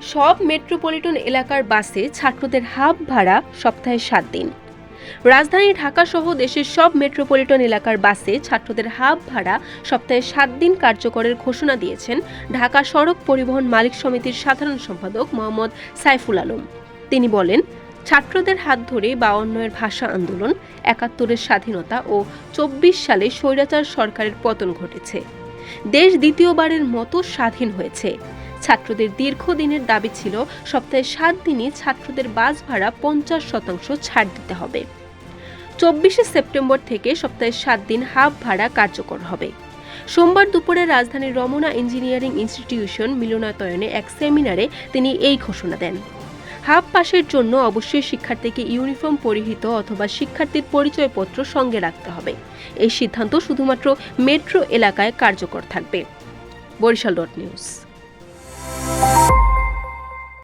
সব মেট্রোপলিটন এলাকার বাসে ছাত্রদের হাফ ভাড়া সপ্তাহে 7 দিন। রাজধানী ঢাকা সহ দেশের সব মেট্রোপলিটন এলাকার বাসে ছাত্রদের হাফ ভাড়া সপ্তাহে 7 দিন কার্যকরের ঘোষণা দিয়েছেন ঢাকা সড়ক পরিবহন মালিক সমিতির সাধারণ সম্পাদক মোহাম্মদ সাইফুল আলম। তিনি বলেন, ছাত্রদের হাত ধরে 52-এর ভাষা আন্দোলন, 71-এর স্বাধীনতা ও 24 সালে স্বৈরাচার সরকারের পতন ঘটেছে। দেশ দ্বিতীয়বারের মতো স্বাধীন হয়েছে। ছাত্রদের দীর্ঘদিনের দাবি ছিল সপ্তাহে 7 দিনই ছাত্রদের বাস ভাড়া 50% ছাড় দিতে হবে। 24 সেপ্টেম্বর থেকে সপ্তাহে 7 দিন হাফ ভাড়া কার্যকর হবে। সোমবার দুপুরে রাজধানীর রমনা ইঞ্জিনিয়ারিং ইনস্টিটিউশন মিলনায়তনে এক সেমিনারে তিনি এই ঘোষণা দেন। হাফ পাসের জন্য অবশ্যই শিক্ষার্থীকে ইউনিফর্ম পরিহিত অথবা শিক্ষার্থীর পরিচয়পত্র সঙ্গে রাখতে হবে। এই সিদ্ধান্ত শুধুমাত্র মেট্রো এলাকায় কার্যকর থাকবে। বরিশাল.নিউজ।